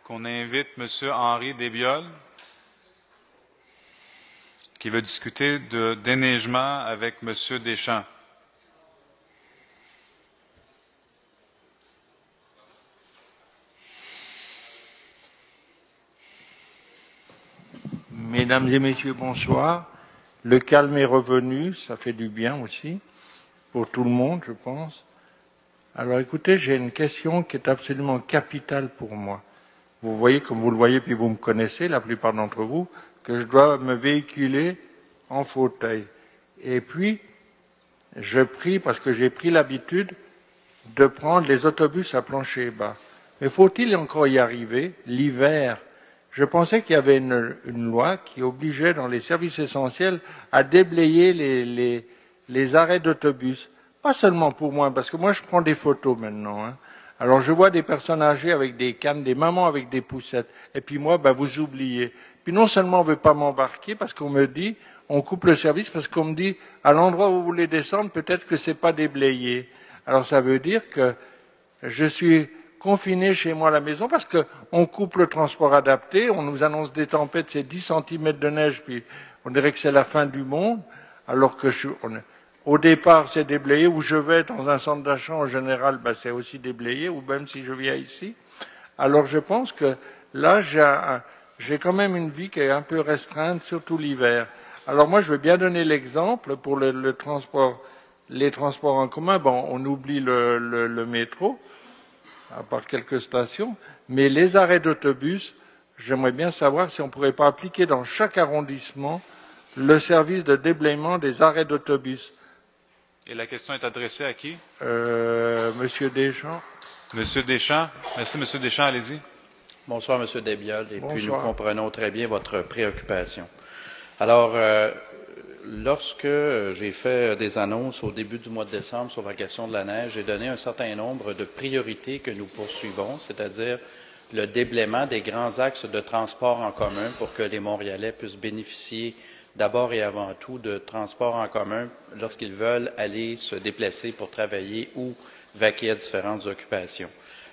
qu'on invite M. Henri Desbioles, qui veut discuter de déneigement avec M. Deschamps. Mesdames et messieurs, bonsoir. Le calme est revenu, ça fait du bien aussi, pour tout le monde, je pense. Alors écoutez, j'ai une question qui est absolument capitale pour moi. Vous voyez, comme vous le voyez, puis vous me connaissez, la plupart d'entre vous, que je dois me véhiculer en fauteuil. Et puis, je prie, parce que j'ai pris l'habitude de prendre les autobus à plancher bas. Mais faut-il encore y arriver? L'hiver, je pensais qu'il y avait une loi qui obligeait dans les services essentiels à déblayer les arrêts d'autobus. Pas seulement pour moi, parce que moi je prends des photos maintenant. Hein. Alors je vois des personnes âgées avec des cannes, des mamans avec des poussettes. Et puis moi, vous oubliez. Puis non seulement on ne veut pas m'embarquer, parce qu'on me dit, on coupe le service, parce qu'on me dit, à l'endroit où vous voulez descendre, peut-être que c'est pas déblayé. Alors ça veut dire que je suis confiné chez moi à la maison parce qu'on coupe le transport adapté, on nous annonce des tempêtes, c'est 10 centimètres de neige, puis on dirait que c'est la fin du monde, alors que au départ c'est déblayé, où je vais dans un centre d'achat en général, c'est aussi déblayé, ou même si je viens ici. Alors je pense que là j'ai quand même une vie qui est un peu restreinte, surtout l'hiver. Alors moi je veux bien donner l'exemple pour le transport, les transports en commun, on oublie le métro, à part quelques stations, mais les arrêts d'autobus, j'aimerais bien savoir si on ne pourrait pas appliquer dans chaque arrondissement le service de déblayement des arrêts d'autobus. Et la question est adressée à qui? Monsieur Deschamps. Monsieur Deschamps. Merci, Monsieur Deschamps, allez-y. Bonsoir, Monsieur Desbioles, et Bonsoir. puis nous comprenons très bien votre préoccupation. Alors, lorsque j'ai fait des annonces au début du mois de décembre sur la question de la neige, j'ai donné un certain nombre de priorités que nous poursuivons, c'est-à-dire le déblaiement des grands axes de transport en commun pour que les Montréalais puissent bénéficier d'abord et avant tout de transport en commun lorsqu'ils veulent aller se déplacer pour travailler ou vaquer à différentes occupations.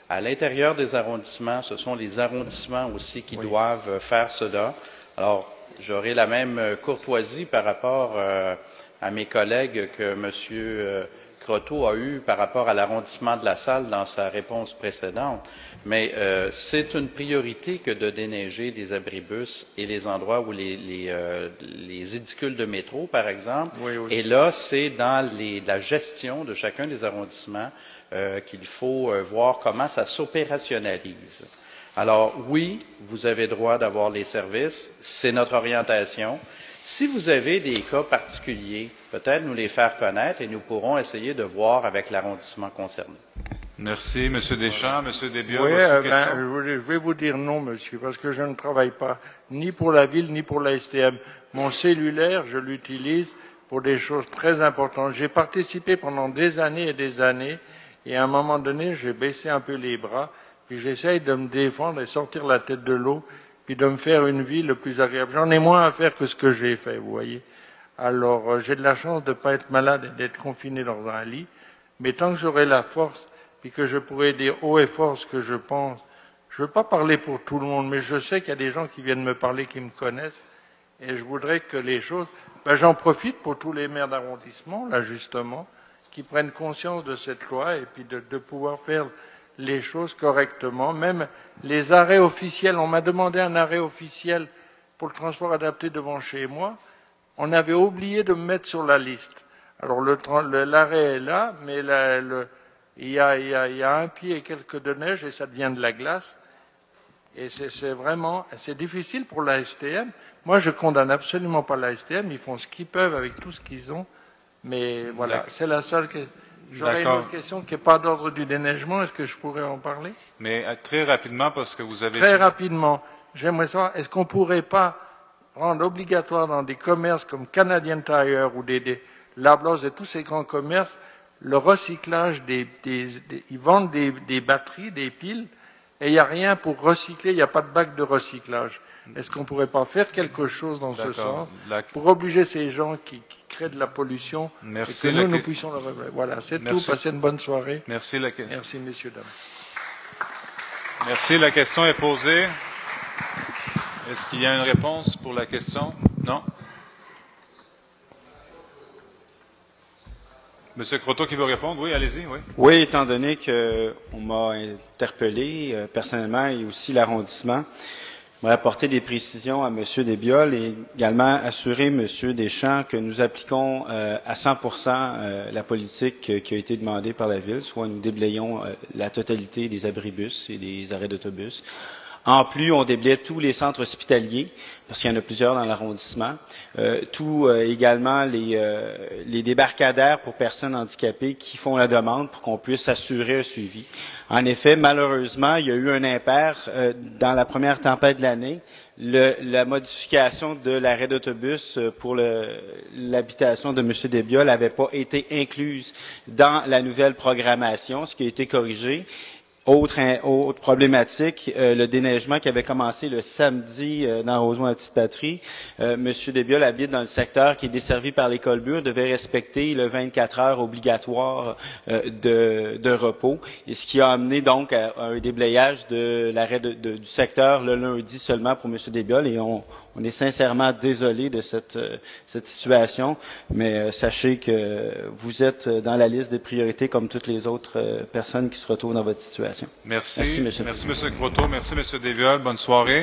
À l'intérieur des arrondissements, ce sont les arrondissements aussi qui doivent faire cela. Alors, j'aurai la même courtoisie par rapport à mes collègues que M. Croteau a eu par rapport à l'arrondissement de la Salle dans sa réponse précédente. Mais c'est une priorité que de déneiger les abribus et les endroits où les édicules de métro, par exemple. Oui. Et là, c'est dans la gestion de chacun des arrondissements qu'il faut voir comment ça s'opérationnalise. Alors oui, vous avez droit d'avoir les services, c'est notre orientation. Si vous avez des cas particuliers, peut-être nous les faire connaître et nous pourrons essayer de voir avec l'arrondissement concerné. Merci, M. Deschamps. M. Desbioles, Oui, votre question? je vais vous dire non, monsieur, parce que je ne travaille pas ni pour la ville ni pour la STM. Mon cellulaire, je l'utilise pour des choses très importantes. J'ai participé pendant des années, et à un moment donné, j'ai baissé un peu les bras, puis j'essaye de me défendre et sortir la tête de l'eau, puis de me faire une vie le plus agréable. J'en ai moins à faire que ce que j'ai fait, vous voyez. Alors, j'ai de la chance de ne pas être malade et d'être confiné dans un lit, mais tant que j'aurai la force, puis que je pourrai dire haut et fort ce que je pense, je ne veux pas parler pour tout le monde, mais je sais qu'il y a des gens qui viennent me parler, qui me connaissent, et je voudrais que les choses... j'en profite pour tous les maires d'arrondissement, là justement, qui prennent conscience de cette loi et puis de pouvoir faire les choses correctement. Même les arrêts officiels, on m'a demandé un arrêt officiel pour le transport adapté devant chez moi, on avait oublié de me mettre sur la liste. Alors l'arrêt est là, mais il y a un pied et quelques de neige et ça devient de la glace. Et c'est difficile pour la STM. Moi, je condamne absolument pas la STM. Ils font ce qu'ils peuvent avec tout ce qu'ils ont. Mais voilà, c'est la seule question. J'aurais une autre question qui n'est pas d'ordre du déneigement. Est-ce que je pourrais en parler? Mais très rapidement, parce que vous avez... Très rapidement. J'aimerais savoir, est-ce qu'on ne pourrait pas rendre obligatoire dans des commerces comme Canadian Tire ou Loblaws et tous ces grands commerces, le recyclage ils vendent des batteries, des piles, et il n'y a rien pour recycler, il n'y a pas de bac de recyclage. Est-ce qu'on ne pourrait pas faire quelque chose dans ce sens pour obliger ces gens qui créent de la pollution et que nous puissions le régler? Voilà, c'est tout. Passez une bonne soirée. Merci, Merci, messieurs, dames. Merci. La question est posée. Est-ce qu'il y a une réponse pour la question? Non? Monsieur Croteau qui veut répondre? Oui, allez-y. Oui. Oui, étant donné qu'on m'a interpellé personnellement et aussi l'arrondissement, j'aimerais apporter des précisions à M. Desbiol et également assurer M. Deschamps que nous appliquons à 100% la politique qui a été demandée par la Ville, soit nous déblayons la totalité des abribus et des arrêts d'autobus. En plus, on déblaye tous les centres hospitaliers, parce qu'il y en a plusieurs dans l'arrondissement. Également les débarcadères pour personnes handicapées qui font la demande pour qu'on puisse assurer un suivi. En effet, malheureusement, il y a eu un impair dans la première tempête de l'année. La modification de l'arrêt d'autobus pour l'habitation de M. Desbiol n'avait pas été incluse dans la nouvelle programmation, ce qui a été corrigé. Autre problématique, le déneigement qui avait commencé le samedi dans Rosemont-la-Petite-Patrie. M. Desbiol habite dans le secteur qui est desservi par l'école Bure, devait respecter le 24 heures obligatoire de repos, et ce qui a amené donc à un déblayage de l'arrêt du secteur le lundi seulement pour M. Desbiol, et on est sincèrement désolé de cette situation, mais sachez que vous êtes dans la liste des priorités comme toutes les autres personnes qui se retrouvent dans votre situation. Merci. Merci, M. Croteau. Merci, M. Desbiol. Bonne soirée.